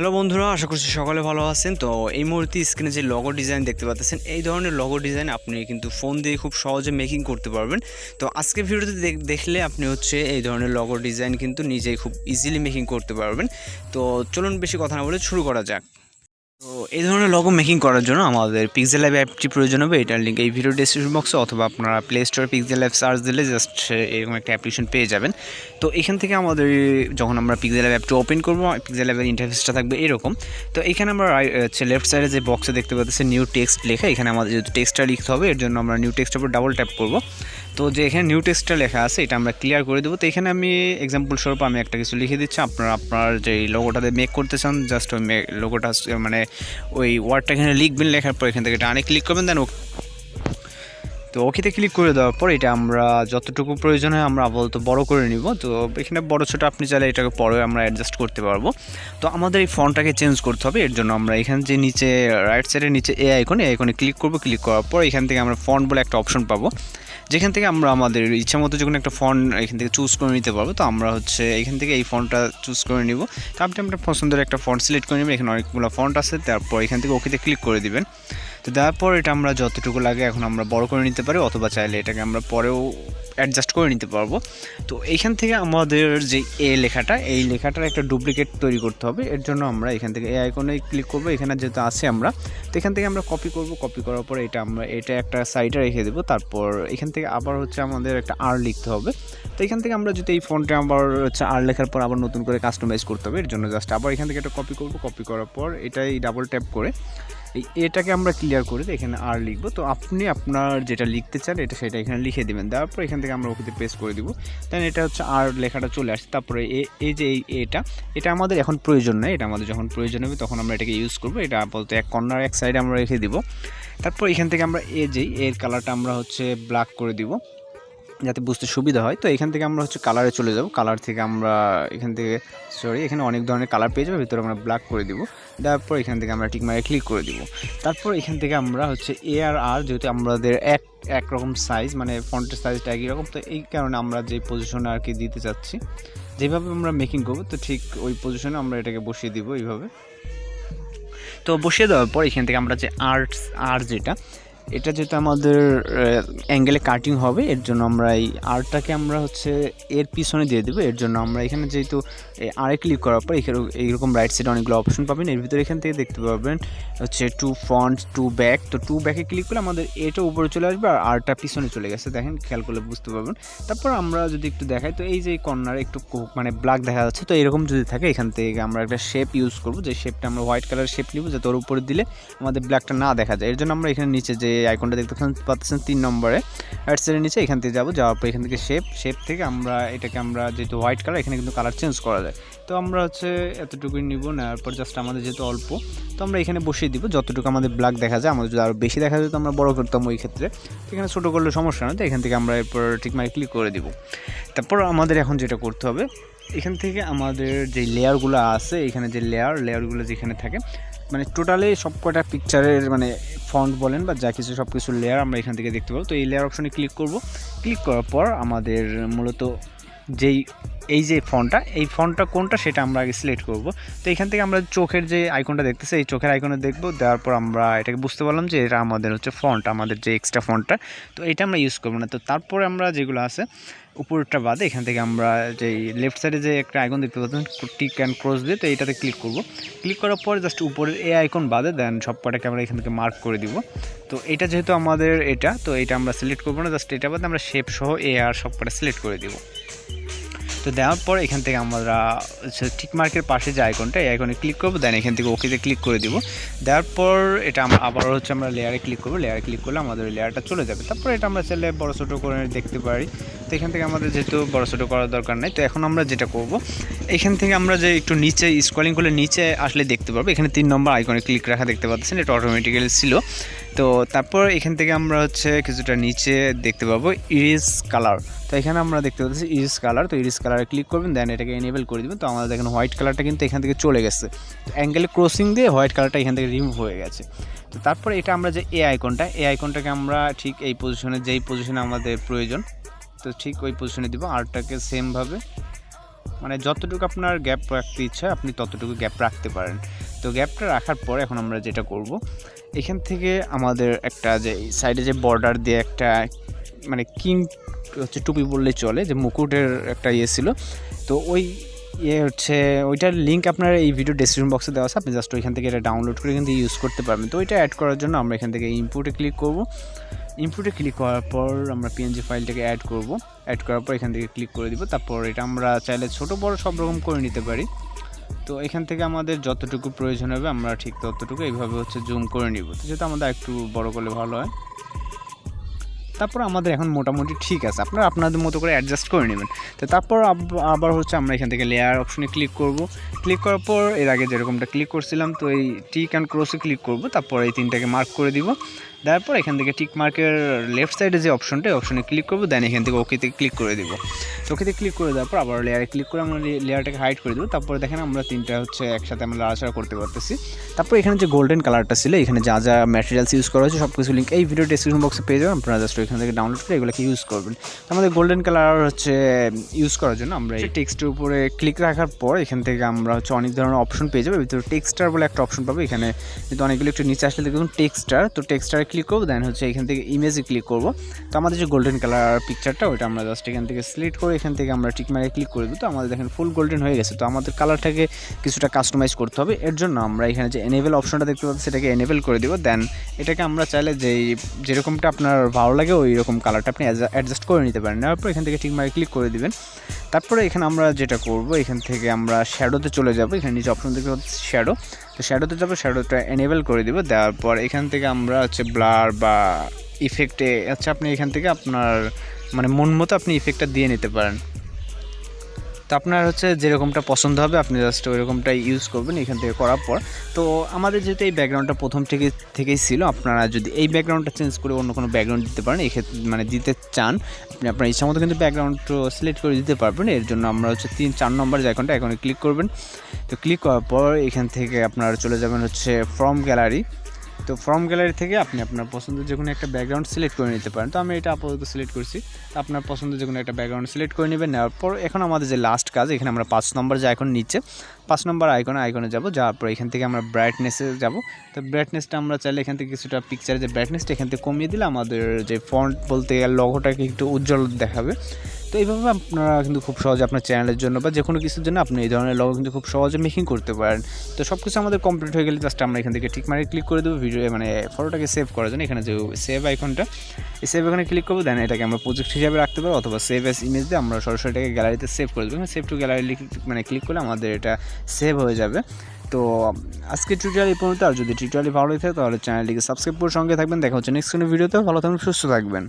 Hello বন্ধুরা, আশা করছি সকলে ভালো আছেন। তো এই মুহূর্তে স্ক্রিনে যে লগো ডিজাইন দেখতে পাচ্ছেন, এই ধরনের লগো ডিজাইন আপনি কিন্তু ফোন দিয়ে খুব সহজে মেকিং করতে পারবেন। তো আজকের ভিডিওতে দেখলে আপনি এই ধরনের লগো ডিজাইন কিন্তু নিজেই খুব ইজিলি মেকিং করতে পারবেন। তো চলুন বেশি কথা না বলে শুরু করা যাক। তো এই ধরনের লগো মেকিং করার জন্য আমাদের পিক্সেল অ্যাপটি প্রয়োজন হবে। এটার লিঙ্ক এই ভিডিও ডেসক্রিপশন বক্সে অথবা আপনারা প্লে স্টোরে পিক্সেল অ্যাপ সার্চ দিলে জাস্ট এরকম একটা অ্যাপ্লিকেশন পেয়ে যাবেন। তো এখান থেকে আমাদের যখন আমরা পিক্সেল অ্যাপটি ওপেন করবো, পিক্সেল অ্যাপের ইন্টারফেসটা থাকবে এরকম। তো এখানে আমরা লেফট সাইডে যে বক্সে দেখতে পাচ্ছি নিউ টেক্সট লেখা, এখানে আমাদের যেহেতু টেক্সটটা লিখতে হবে এর জন্য আমরা নিউ টেক্সটের উপর ডাবল ট্যাপ করব। তো যে এখানে নিউ টেক্সটটা লেখা আছে এটা আমরা ক্লিয়ার করে দেবো। তো এখানে আমি এক্সাম্পল স্বরূপ আমি একটা কিছু লিখে দিচ্ছি। আপনার যে লোগোটাতে মেক করতে চান জাস্ট ওই লোগোটা মানে ওই ওয়ার্ডটা এখানে লিখবেন, লেখার পর এখান থেকে টানে ক্লিক করবেন, দেন তো ওকেতে ক্লিক করে দেওয়ার পর এটা আমরা যতটুকু প্রয়োজন হয় আমরা আপাতত বড় করে নিব। তো এখানে বড় ছোটো আপনি চাইলে এটাকে পরে আমরা অ্যাডজাস্ট করতে পারবো। তো আমাদের এই ফন্টটাকে চেঞ্জ করতে হবে। এর জন্য আমরা এখানে যে নিচে রাইট সাইডের নিচে এ আইকনে ক্লিক করব। ক্লিক করার পর এখান থেকে আমরা ফন্ট বলে একটা অপশন পাবো, যেখান থেকে আমরা আমাদের ইচ্ছা মতো যখন একটা ফন্ট এখান থেকে চুজ করে নিতে পারবো। তো আমরা এখান থেকে এই ফন্টটা চুজ করে নিব। তো আপনি আপনার পছন্দের একটা ফন্ট সিলেক্ট করে নেবেন। এখানে অনেকগুলো ফন্ট আছে, তারপর এখান থেকে ওকেতে ক্লিক করে দিবেন। তো তারপর এটা আমরা যতটুকু লাগে এখন আমরা বড় করে নিতে পারি, অথবা চাইলে এটাকে আমরা পরেও অ্যাডজাস্ট করে নিতে পারবো। তো এইখান থেকে আমাদের যে এই লেখাটার একটা ডুপ্লিকেট তৈরি করতে হবে। এর জন্য আমরা এখান থেকে এই আইকনে ক্লিক করবো। এখানে যেহেতু আছে আমরা, তো এখান থেকে আমরা কপি করব। কপি করার পর এটা একটা সাইডে রেখে দেবো। তারপর এখান থেকে আবার আমাদের একটা আর লিখতে হবে। তো এখান থেকে আমরা যদি এই ফন্টে আবার আর লেখার পর আবার নতুন করে কাস্টমাইজ করতে হবে। এর জন্য জাস্ট আবার এখান থেকে একটা কপি করব। কপি করার পর এটাই ডাবল ট্যাপ করে এটাকে আমরা ক্লিয়ার করে এখানে আর লিখবো। তো আপনি আপনার যেটা লিখতে চান সেটা এখানে লিখে দেবেন। দেওয়ার পর এখান থেকে আমরা ওকে প্রেস করে দিব। দেন এটা আর লেখাটা চলে আসছে। তারপরে এই যে এটা আমাদের এখন প্রয়োজন নয়, এটা আমাদের যখন প্রয়োজন হবে তখন আমরা এটাকে ইউজ করবো। এটা বলতে এক কর্নার এক সাইডে আমরা রেখে দিব। তারপর এখান থেকে আমরা এর কালারটা আমরা ব্ল্যাক করে দিব যাতে বুঝতে সুবিধা হয়। তো এখান থেকে আমরা কালারে চলে যাব। কালার থেকে আমরা এখানে অনেক ধরনের কালার পেয়ে যাবে, ভিতরে আমরা ব্ল্যাক করে দিব। তারপর এখান থেকে আমরা টিক মারে ক্লিক করে দিব। তারপর এখান থেকে আমরা এ আর যেহেতু আমাদের একরকম সাইজ, মানে ফন্টের সাইজটা একই রকম, তো এই কারণে আমরা যে পজিশনে আর কি দিতে চাচ্ছি, যেভাবে আমরা মেকিং করবো তো ঠিক ওই পজিশনে আমরা এটাকে বসিয়ে দিব এইভাবে। তো বসিয়ে দেওয়ার পর এখান থেকে আমরা যে এটা যেহেতু আমাদের অ্যাঙ্গেলে কাটিং হবে, এর জন্য আমরা এই আরটাকে আমরা এর পিছনে দিয়ে দেবো। এর জন্য আমরা এখানে যেহেতু আরে ক্লিক করার পর এইরকম রাইট সাইডে অনেকগুলো অপশন পাবেন। এর ভিতরে এখান থেকে দেখতে পাবেন টু ফ্রন্ট, টু ব্যাক। তো টু ব্যাকে ক্লিক করলে আমাদের এটা উপরে চলে আসবে আর আরটা পিছনে চলে গেছে, দেখেন খেয়াল করলে বুঝতে পারবেন। তারপর আমরা যদি একটু দেখাই, তো এই যে কর্নারে একটু মানে ব্ল্যাক দেখা যাচ্ছে, তো এরকম যদি থাকে এখান থেকে আমরা একটা শেপ ইউজ করবো। যে শেপটা আমরা হোয়াইট কালার শেপ নিব, যাতে ওর উপরে দিলে আমাদের ব্ল্যাকটা না দেখা যায়। এর জন্য আমরা এখানে নিচে যে আইকনটা দেখতে পাচ্ছেন 3 নম্বরে রাইট সাইডের নিচে, এখান থেকে যাওয়ার পর এখান থেকে শেপ থেকে আমরা এটাকে আমরা যেহেতু হোয়াইট কালার, এখানে কিন্তু কালার চেঞ্জ করা যায়। তো আমরা এতটুকুই নিব। নেওয়ার পর জাস্ট আমাদের যেহেতু অল্প, তো আমরা এখানে বসিয়ে দিব যতটুকু আমাদের ব্ল্যাক দেখা যায়। আমাদের যদি আরও বেশি দেখা যায় তো আমরা বড় করতাম ওই ক্ষেত্রে। তো এখানে ছোটো করলে সমস্যা নয়। তো এখান থেকে আমরা এরপর ঠিক মাই ক্লিক করে দিব। তারপর আমাদের এখন যেটা করতে হবে, এখান থেকে আমাদের যে লেয়ারগুলো আছে, এখানে যে লেয়ারগুলো যেখানে থাকে, মানে টোটালি সব কটা পিকচারের মানে ফন্ট বলেন বা যা কিছু সব কিছু লেয়ার আমরা এখান থেকে দেখতে পাবো। তো এই লেয়ার অপশনে ক্লিক করব। ক্লিক করার পর আমাদের মূলত এই যে ফন্টটা কোনটা সেটা আমরা আগে সিলেক্ট করব। তো এখান থেকে আমরা চোখের যে আইকনটা দেখতেছি, এই চোখের আইকনে দেখব। দেওয়ার পর আমরা এটাকে বুঝতে পারলাম যে এটা আমাদের ফন্ট, আমাদের যে এক্সট্রা ফন্টটা, তো এটা আমরা ইউজ করবো না। তো তারপরে আমরা যেগুলো আছে উপরটা বাদে এখান থেকে আমরা যে লেফট সাইডে যে একটা আইকন দেখতে পাচ্ছেন টিক অ্যান্ড ক্রস দিয়ে, তো এইটাতে ক্লিক করব। ক্লিক করার পর জাস্ট উপরের এই আইকন বাদে দেন সব কটাকে আমরা এখান থেকে মার্ক করে দিব। তো এটা যেহেতু আমাদের তো এটা আমরা সিলেক্ট করবো না, জাস্ট এটা বাদে আমরা শেপ সহ আর সব কটা সিলেক্ট করে দিব। তো দেওয়ার পর এখান থেকে আমরা টিক মার্কের পাশে যে আইকনটা, এই আইকনে ক্লিক করবো। দেন এখান থেকে ওকেতে ক্লিক করে দিব। দেওয়ার পর এটা আমরা আবার আমরা লেয়ারে ক্লিক করবো। লেয়ারে ক্লিক করলে আমাদের লেয়ারটা চলে যাবে। তারপর এটা আমরা চাইলে বড়ো ছোটো করে দেখতে পারি। তো এখান থেকে আমাদের যেহেতু বড়ো ছোটো করার দরকার নেই। তো এখন আমরা যেটা করব, এখান থেকে আমরা যে একটু নিচে স্ক্রলিং করলে নিচে আসলে দেখতে পারবো এখানে 3 নম্বর আইকনে ক্লিক রাখা দেখতে পাচ্ছেন, এটা অটোমেটিক্যালি ছিল। তো তারপর এখান থেকে আমরা কিছুটা নিচে দেখতে পাবো ইরেজ কালার। তো এখানে আমরা দেখতে পাচ্ছি ইরেজ কালার। তো ইরেজ কালারে ক্লিক করবেন, দেন এটাকে এনেবল করে দেবেন। তো আমাদের দেখেন হোয়াইট কালারটা কিন্তু এখান থেকে চলে গেছে। তো অ্যাঙ্গেলে ক্রসিং দিয়ে হোয়াইট কালারটা এখান থেকে রিমুভ হয়ে গেছে। তো তারপরে এটা আমরা যে এই আইকনটাকে আমরা ঠিক এই পজিশনে, যেই পজিশনে আমাদের প্রয়োজন, তো ঠিক ওই পজিশনে দিব। আরটাকে সেমভাবে মানে যতটুকু আপনার গ্যাপ রাখতে ইচ্ছা আপনি ততটুকু গ্যাপ রাখতে পারেন। তো গ্যাপটা রাখার পর এখন আমরা যেটা করব, এখান থেকে আমাদের একটা যে সাইডে যে বর্ডার দিয়ে একটা মানে কিং হচ্ছে টুপি বললেই চলে, যে মুকুটের একটা ইয়ে ছিল, তো ওই হচ্ছে ওইটার লিঙ্ক আপনার এই ভিডিও ডেসক্রিপশন বক্সে দেওয়া আছে, আপনি জাস্ট ওইখান থেকে এটা ডাউনলোড করে কিন্তু ইউজ করতে পারবেন। তো ওইটা অ্যাড করার জন্য আমরা এখান থেকে ইম্পোর্টে ক্লিক করব। ইম্পোর্টে ক্লিক করার পর আমরা পিএনজি ফাইলটাকে অ্যাড করব। অ্যাড করার পর এখান থেকে ক্লিক করে দিব। তারপর এটা আমরা চাইলে ছোট বড় সব রকম করে নিতে পারি। তো এখান থেকে আমাদের যতটুকু প্রয়োজন হবে আমরা ঠিক ততটুকু এইভাবে হচ্ছে জুম করে নিব। তো যেটা আমাদের একটু বড় করলে ভালো হয়। তারপর আমাদের এখন মোটামুটি ঠিক আছে, আপনারা আপনাদের মতো করে অ্যাডজাস্ট করে নেবেন। তো তারপর আবার হচ্ছে আমরা এখান থেকে লেয়ার অপশনে ক্লিক করব। ক্লিক করার পর এর আগে যেরকমটা ক্লিক করছিলাম, তো এই টিক অ্যান্ড ক্রসে ক্লিক করব। তারপর এই তিনটাকে মার্ক করে দিব। তারপর এখান থেকে টিক মার্কের লেফট সাইডে যে অপশনটা, এই অপশনে ক্লিক করব। দেন এখান থেকে ওকেতে ক্লিক করে দিব। তো ওকেতে ক্লিক করে দেওয়ার পর আবার লেয়ারে ক্লিক করে আমরা লেয়ারটাকে হাইড করে দেবো। তারপর দেখেন আমরা তিনটা হচ্ছে একসাথে আমরা লাড়াচাড়া করতে পারতেছি। তারপর এখানে যে গোল্ডেন কালারটা ছিল, এখানে যা যা ম্যাটেরিয়ালস ইউজ করা হয়েছে সব কিছু লিঙ্ক এই ভিডিও ডেসক্রিপশন বক্সে পেয়ে যাবেন, আপনারা জাস্ট এখান থেকে ডাউনলোড করে এগুলোকে ইউজ করবেন। আমাদের গোল্ডেন কালার হচ্ছে ইউজ করার জন্য আমরা এই টেক্সটের উপরে ক্লিক রাখার পর এখান থেকে আমরা হচ্ছে অনেক ধরনের অপশন পেয়ে যাবো। ভিতরে টেক্সটার বলে একটা অপশন পাবো, এখানে কিন্তু অনেকগুলো একটু নিচে আসলে দেখুন টেক্সটার, তো টেক্সটারে ক্লিক করবো। দেন হচ্ছে এখান থেকে ইমেজে ক্লিক করব। তো আমাদের যে গোল্ডেন কালার পিকচারটা ওইটা আমরা জাস্ট এখান থেকে সিলেক্ট করে এখান থেকে আমরা টিক মারে ক্লিক করে দেবো। তো আমাদের দেখেন ফুল গোল্ডেন হয়ে গেছে। তো আমাদের কালারটাকে কিছুটা কাস্টমাইজ করতে হবে, এর জন্য আমরা এখানে যে এনেবেল অপশনটা দেখতে পাচ্ছি সেটাকে এনেবেল করে দিব। দেন এটাকে আমরা চাইলে যেরকমটা আপনার ভালো লাগে ওই রকম কালারটা আপনি অ্যাডজাস্ট করে নিতে পারেন। তারপর এখান থেকে ঠিক মারে ক্লিক করে দিবেন। তারপরে এখানে আমরা যেটা করব, এখান থেকে আমরা শ্যাডোতে চলে যাব। এখানে নিচে অপশন দেখতে পাচ্ছি শ্যাডো, তো শ্যাডোতে যাবো, শ্যাডোটা এনেবেল করে দিব। দেওয়ার পর এখান থেকে আমরা হচ্ছে ব্লার বা ইফেক্টে আচ্ছা আপনি এখান থেকে আপনার মানে মন মতো আপনি ইফেক্টটা দিয়ে নিতে পারেন। তো আপনার হচ্ছে যেরকমটা পছন্দ হবে আপনি জাস্ট ওইরকমটাই ইউজ করবেন এখান থেকে করার পর। তো আমাদের যেহেতু এই ব্যাকগ্রাউন্ডটা প্রথম থেকেই ছিল, আপনারা যদি এই ব্যাকগ্রাউন্ডটা চেঞ্জ করে অন্য কোনো ব্যাকগ্রাউন্ড দিতে পারেন, এক্ষেত্রে মানে দিতে চান আপনি আপনার ইচ্ছা মতো কিন্তু ব্যাকগ্রাউন্ড সিলেক্ট করে দিতে পারবেন। এর জন্য আমরা হচ্ছে 3-4 নম্বর যে আইকনটা এখানে ক্লিক করবেন। তো ক্লিক করার পর এখান থেকে আপনারা চলে যাবেন হচ্ছে ফ্রম গ্যালারি। তো ফ্রম গ্যালারি থেকে আপনি আপনার পছন্দের যে কোনো একটা ব্যাকগ্রাউন্ড সিলেক্ট করে নিতে পারেন। তো আমি এটা আপাতত সিলেক্ট করছি। আপনার পছন্দের যে কোনো একটা ব্যাকগ্রাউন্ড সিলেক্ট করে নেবেন। নেওয়ার পর এখন আমাদের যে লাস্ট কাজ, এখানে আমরা 5 নম্বর যে আইকন নিচে 5 নম্বর আইকনে যাব। যাওয়ার পর এখান থেকে আমরা ব্রাইটনেসে যাব। তো ব্রাইটনেসটা আমরা চাইলে এখান থেকে কিছুটা পিকচারের যে ব্রাইটনেসটা এখান থেকে কমিয়ে দিলে আমাদের যে ফন্ট বলতে গেলে লগোটাকে একটু উজ্জ্বল দেখাবে। তো এইভাবে আপনারা কিন্তু খুব সহজে আপনার চ্যানেলের জন্য বা যে কোনো কিছুর জন্য আপনি এই ধরনের লগো কিন্তু খুব সহজে মেকিং করতে পারেন। তো সব কিছু আমাদের কমপ্লিট হয়ে গেলে জাস্ট আমরা এখান থেকে ঠিক মারে ক্লিক করে দেবো ভিডিও মানে ফটোটাকে সেভ করার জন্য। এখানে যে সেভ আইকনটা, এই সেভ এখানে ক্লিক করবো। দেন এটাকে আমরা প্রজেক্ট হিসাবে রাখতে পারবো, অথবা সেভ এস ইমেজ দিয়ে আমরা সরাসরি এটাকে গ্যালারিতে সেভ করে দেবো। এখানে সেভ টু গ্যালারি মানে ক্লিক করলে আমাদের এটা সেভ হয়ে যাবে। তো আজকে টিউটোরিয়াল এই পর্যন্ত। আর যদি টিউটোরিয়াল ভালো লাগে তাহলে চ্যানেলটিকে সাবস্ক্রাইব করে সঙ্গে থাকবেন। দেখা হচ্ছে নেক্সট কোনো ভিডিওতে। ভালো থাকবেন, সুস্থ থাকবেন।